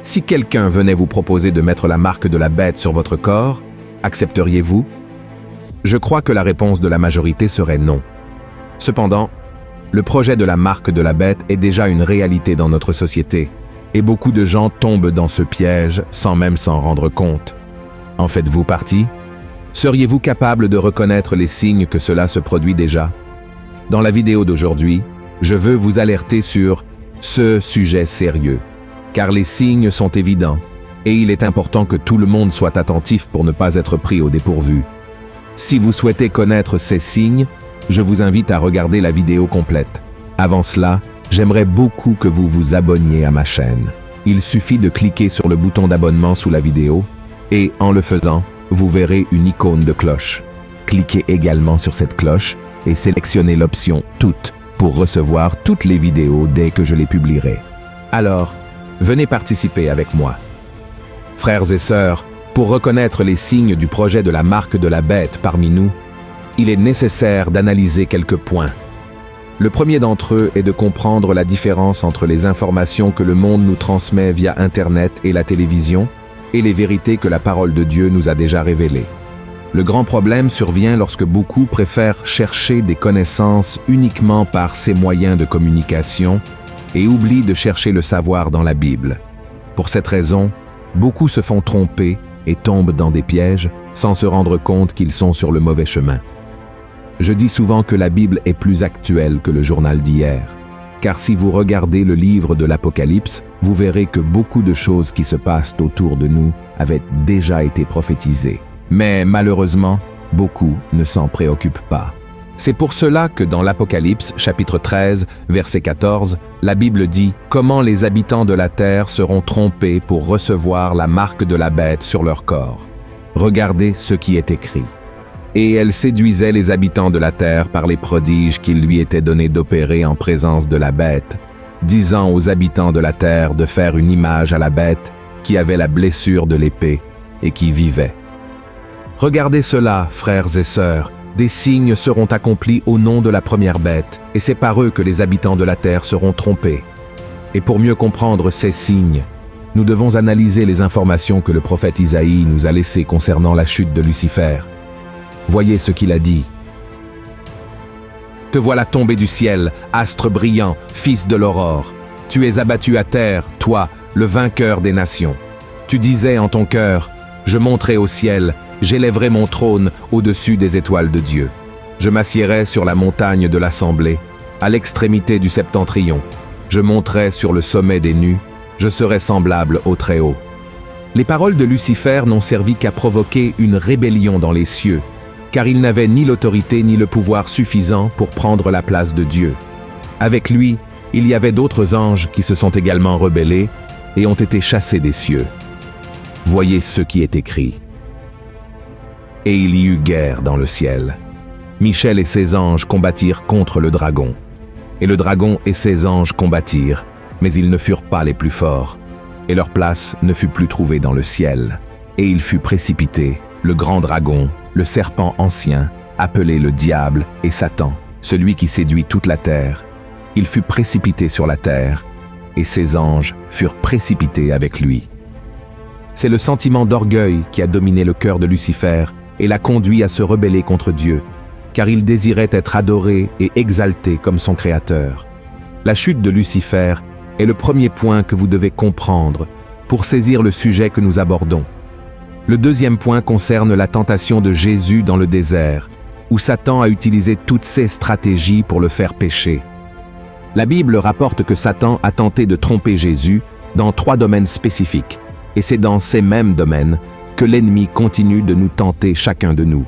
Si quelqu'un venait vous proposer de mettre la marque de la bête sur votre corps, accepteriez-vous? Je crois que la réponse de la majorité serait non. Cependant, le projet de la marque de la bête est déjà une réalité dans notre société, et beaucoup de gens tombent dans ce piège sans même s'en rendre compte. En faites-vous partie? Seriez-vous capable de reconnaître les signes que cela se produit déjà? Dans la vidéo d'aujourd'hui, je veux vous alerter sur ce sujet sérieux, car les signes sont évidents, et il est important que tout le monde soit attentif pour ne pas être pris au dépourvu. Si vous souhaitez connaître ces signes, je vous invite à regarder la vidéo complète. Avant cela, j'aimerais beaucoup que vous vous abonniez à ma chaîne. Il suffit de cliquer sur le bouton d'abonnement sous la vidéo et, en le faisant, vous verrez une icône de cloche. Cliquez également sur cette cloche et sélectionnez l'option « Toutes » pour recevoir toutes les vidéos dès que je les publierai. Alors, venez participer avec moi. Frères et sœurs, pour reconnaître les signes du projet de la marque de la bête parmi nous, il est nécessaire d'analyser quelques points. Le premier d'entre eux est de comprendre la différence entre les informations que le monde nous transmet via Internet et la télévision et les vérités que la parole de Dieu nous a déjà révélées. Le grand problème survient lorsque beaucoup préfèrent chercher des connaissances uniquement par ces moyens de communication et oublient de chercher le savoir dans la Bible. Pour cette raison, beaucoup se font tromper et tombent dans des pièges sans se rendre compte qu'ils sont sur le mauvais chemin. Je dis souvent que la Bible est plus actuelle que le journal d'hier, car si vous regardez le livre de l'Apocalypse, vous verrez que beaucoup de choses qui se passent autour de nous avaient déjà été prophétisées. Mais malheureusement, beaucoup ne s'en préoccupent pas. C'est pour cela que dans l'Apocalypse, chapitre 13, verset 14, la Bible dit « Comment les habitants de la terre seront trompés pour recevoir la marque de la bête sur leur corps. Regardez ce qui est écrit. » Et elle séduisait les habitants de la terre par les prodiges qu'il lui était donné d'opérer en présence de la bête, disant aux habitants de la terre de faire une image à la bête qui avait la blessure de l'épée et qui vivait. Regardez cela, frères et sœurs, des signes seront accomplis au nom de la première bête, et c'est par eux que les habitants de la terre seront trompés. Et pour mieux comprendre ces signes, nous devons analyser les informations que le prophète Isaïe nous a laissées concernant la chute de Lucifer. Voyez ce qu'il a dit. « Te voilà tombé du ciel, astre brillant, fils de l'aurore. Tu es abattu à terre, toi, le vainqueur des nations. Tu disais en ton cœur, je monterai au ciel, j'élèverai mon trône au-dessus des étoiles de Dieu. Je m'assiérai sur la montagne de l'assemblée, à l'extrémité du septentrion. Je monterai sur le sommet des nues, je serai semblable au Très-Haut. » Les paroles de Lucifer n'ont servi qu'à provoquer une rébellion dans les cieux, car il n'avait ni l'autorité ni le pouvoir suffisant pour prendre la place de Dieu. Avec lui, il y avait d'autres anges qui se sont également rebellés et ont été chassés des cieux. Voyez ce qui est écrit. « Et il y eut guerre dans le ciel. Michel et ses anges combattirent contre le dragon. Et le dragon et ses anges combattirent, mais ils ne furent pas les plus forts. Et leur place ne fut plus trouvée dans le ciel. Et il fut précipité, le grand dragon, le serpent ancien, appelé le diable et Satan, celui qui séduit toute la terre. Il fut précipité sur la terre, et ses anges furent précipités avec lui. » C'est le sentiment d'orgueil qui a dominé le cœur de Lucifer et l'a conduit à se rebeller contre Dieu, car il désirait être adoré et exalté comme son Créateur. La chute de Lucifer est le premier point que vous devez comprendre pour saisir le sujet que nous abordons. Le deuxième point concerne la tentation de Jésus dans le désert, où Satan a utilisé toutes ses stratégies pour le faire pécher. La Bible rapporte que Satan a tenté de tromper Jésus dans 3 domaines spécifiques, et c'est dans ces mêmes domaines que l'ennemi continue de nous tenter chacun de nous.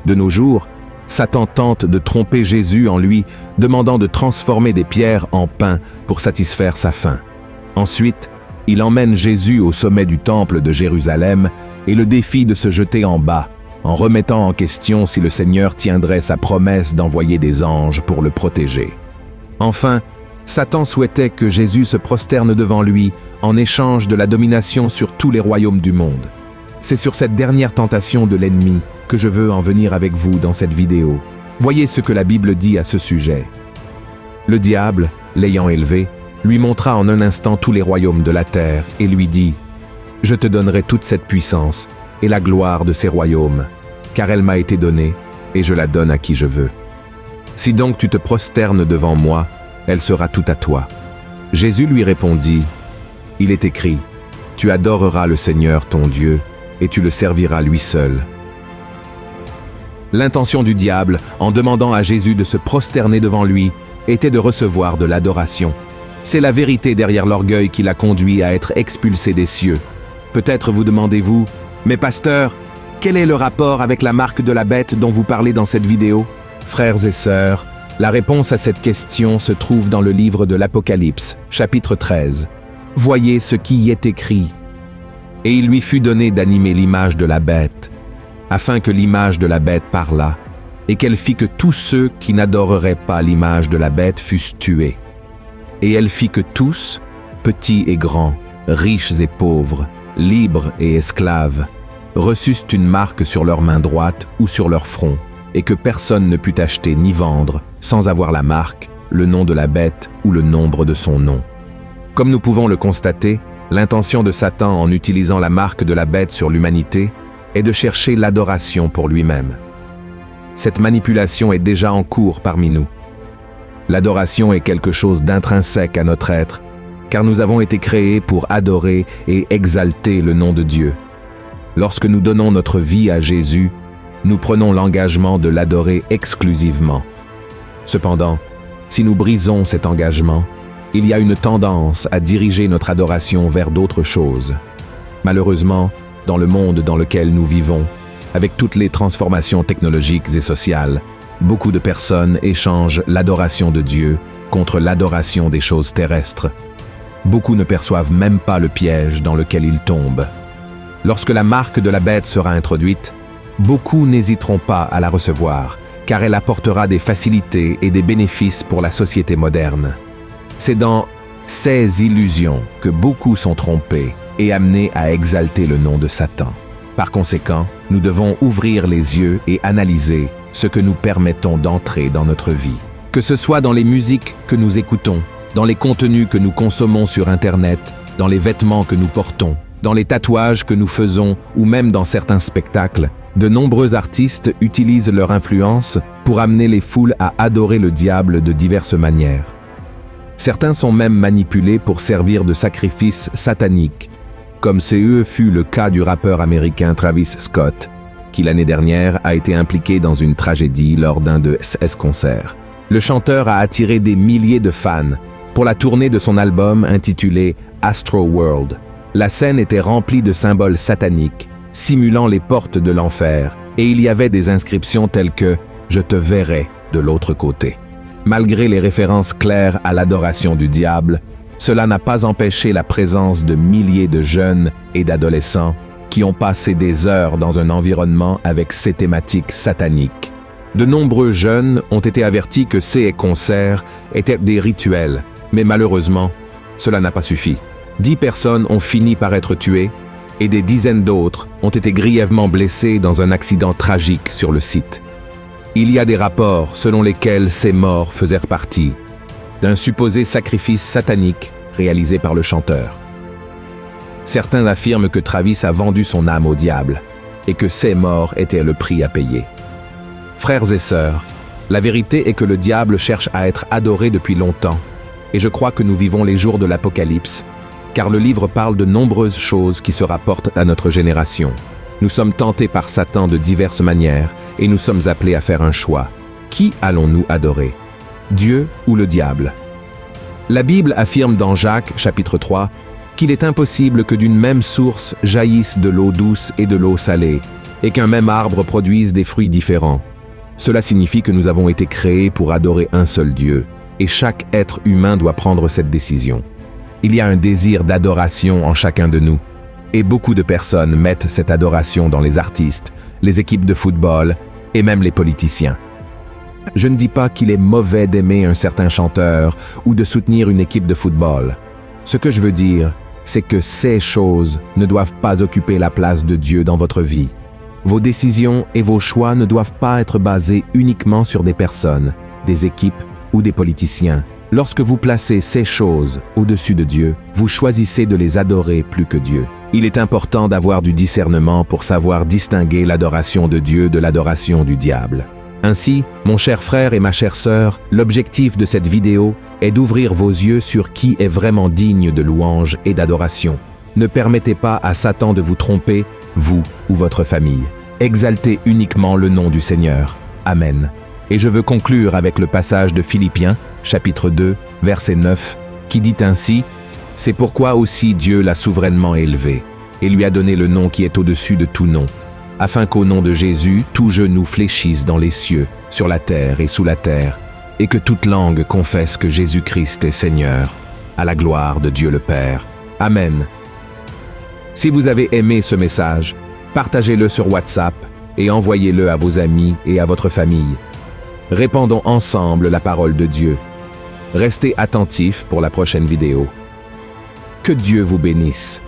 De nos jours, Satan tente de tromper Jésus en lui demandant de transformer des pierres en pain pour satisfaire sa faim. Ensuite, il emmène Jésus au sommet du temple de Jérusalem et le défie de se jeter en bas, en remettant en question si le Seigneur tiendrait sa promesse d'envoyer des anges pour le protéger. Enfin, Satan souhaitait que Jésus se prosterne devant lui en échange de la domination sur tous les royaumes du monde. C'est sur cette dernière tentation de l'ennemi que je veux en venir avec vous dans cette vidéo. Voyez ce que la Bible dit à ce sujet. Le diable, l'ayant élevé, lui montra en un instant tous les royaumes de la terre et lui dit « Je te donnerai toute cette puissance et la gloire de ces royaumes, car elle m'a été donnée et je la donne à qui je veux. Si donc tu te prosternes devant moi, elle sera toute à toi. » Jésus lui répondit « Il est écrit, tu adoreras le Seigneur ton Dieu et tu le serviras lui seul. » L'intention du diable, en demandant à Jésus de se prosterner devant lui, était de recevoir de l'adoration. C'est la vérité derrière l'orgueil qui l'a conduit à être expulsé des cieux. Peut-être vous demandez-vous, « Mais pasteur, quel est le rapport avec la marque de la bête dont vous parlez dans cette vidéo ?» Frères et sœurs, la réponse à cette question se trouve dans le livre de l'Apocalypse, chapitre 13. Voyez ce qui y est écrit. « Et il lui fut donné d'animer l'image de la bête, afin que l'image de la bête parlât, et qu'elle fit que tous ceux qui n'adoreraient pas l'image de la bête fussent tués. Et elle fit que tous, petits et grands, riches et pauvres, libres et esclaves, reçussent une marque sur leur main droite ou sur leur front, et que personne ne put acheter ni vendre, sans avoir la marque, le nom de la bête ou le nombre de son nom. » Comme nous pouvons le constater, l'intention de Satan en utilisant la marque de la bête sur l'humanité est de chercher l'adoration pour lui-même. Cette manipulation est déjà en cours parmi nous. L'adoration est quelque chose d'intrinsèque à notre être, car nous avons été créés pour adorer et exalter le nom de Dieu. Lorsque nous donnons notre vie à Jésus, nous prenons l'engagement de l'adorer exclusivement. Cependant, si nous brisons cet engagement, il y a une tendance à diriger notre adoration vers d'autres choses. Malheureusement, dans le monde dans lequel nous vivons, avec toutes les transformations technologiques et sociales, beaucoup de personnes échangent l'adoration de Dieu contre l'adoration des choses terrestres. Beaucoup ne perçoivent même pas le piège dans lequel ils tombent. Lorsque la marque de la bête sera introduite, beaucoup n'hésiteront pas à la recevoir, car elle apportera des facilités et des bénéfices pour la société moderne. C'est dans ces illusions que beaucoup sont trompés et amenés à exalter le nom de Satan. Par conséquent, nous devons ouvrir les yeux et analyser ce que nous permettons d'entrer dans notre vie. Que ce soit dans les musiques que nous écoutons, dans les contenus que nous consommons sur Internet, dans les vêtements que nous portons, dans les tatouages que nous faisons ou même dans certains spectacles, de nombreux artistes utilisent leur influence pour amener les foules à adorer le diable de diverses manières. Certains sont même manipulés pour servir de sacrifices sataniques, comme fut le cas du rappeur américain Travis Scott, qui l'année dernière a été impliqué dans une tragédie lors d'un de ses concerts. Le chanteur a attiré des milliers de fans pour la tournée de son album intitulé Astro World. La scène était remplie de symboles sataniques, simulant les portes de l'enfer, et il y avait des inscriptions telles que « Je te verrai de l'autre côté ». Malgré les références claires à l'adoration du diable, cela n'a pas empêché la présence de milliers de jeunes et d'adolescents qui ont passé des heures dans un environnement avec ces thématiques sataniques. De nombreux jeunes ont été avertis que ces concerts étaient des rituels, mais malheureusement, cela n'a pas suffi. 10 personnes ont fini par être tuées et des dizaines d'autres ont été grièvement blessées dans un accident tragique sur le site. Il y a des rapports selon lesquels ces morts faisaient partie d'un supposé sacrifice satanique réalisé par le chanteur. Certains affirment que Travis a vendu son âme au diable et que ces morts étaient le prix à payer. Frères et sœurs, la vérité est que le diable cherche à être adoré depuis longtemps, et je crois que nous vivons les jours de l'Apocalypse, car le livre parle de nombreuses choses qui se rapportent à notre génération. Nous sommes tentés par Satan de diverses manières, et nous sommes appelés à faire un choix. Qui allons-nous adorer ? Dieu ou le diable? La Bible affirme dans Jacques, chapitre 3, qu'il est impossible que d'une même source jaillisse de l'eau douce et de l'eau salée, et qu'un même arbre produise des fruits différents. Cela signifie que nous avons été créés pour adorer un seul Dieu, et chaque être humain doit prendre cette décision. Il y a un désir d'adoration en chacun de nous, et beaucoup de personnes mettent cette adoration dans les artistes, les équipes de football et même les politiciens. Je ne dis pas qu'il est mauvais d'aimer un certain chanteur ou de soutenir une équipe de football. Ce que je veux dire, c'est que ces choses ne doivent pas occuper la place de Dieu dans votre vie. Vos décisions et vos choix ne doivent pas être basés uniquement sur des personnes, des équipes ou des politiciens. Lorsque vous placez ces choses au-dessus de Dieu, vous choisissez de les adorer plus que Dieu. Il est important d'avoir du discernement pour savoir distinguer l'adoration de Dieu de l'adoration du diable. Ainsi, mon cher frère et ma chère sœur, l'objectif de cette vidéo est d'ouvrir vos yeux sur qui est vraiment digne de louange et d'adoration. Ne permettez pas à Satan de vous tromper, vous ou votre famille. Exaltez uniquement le nom du Seigneur. Amen. Et je veux conclure avec le passage de Philippiens, chapitre 2, verset 9, qui dit ainsi « C'est pourquoi aussi Dieu l'a souverainement élevé, et lui a donné le nom qui est au-dessus de tout nom, afin qu'au nom de Jésus, tout genou fléchisse dans les cieux, sur la terre et sous la terre, et que toute langue confesse que Jésus-Christ est Seigneur, à la gloire de Dieu le Père. Amen. » Si vous avez aimé ce message, partagez-le sur WhatsApp et envoyez-le à vos amis et à votre famille. Répandons ensemble la parole de Dieu. Restez attentifs pour la prochaine vidéo. Que Dieu vous bénisse.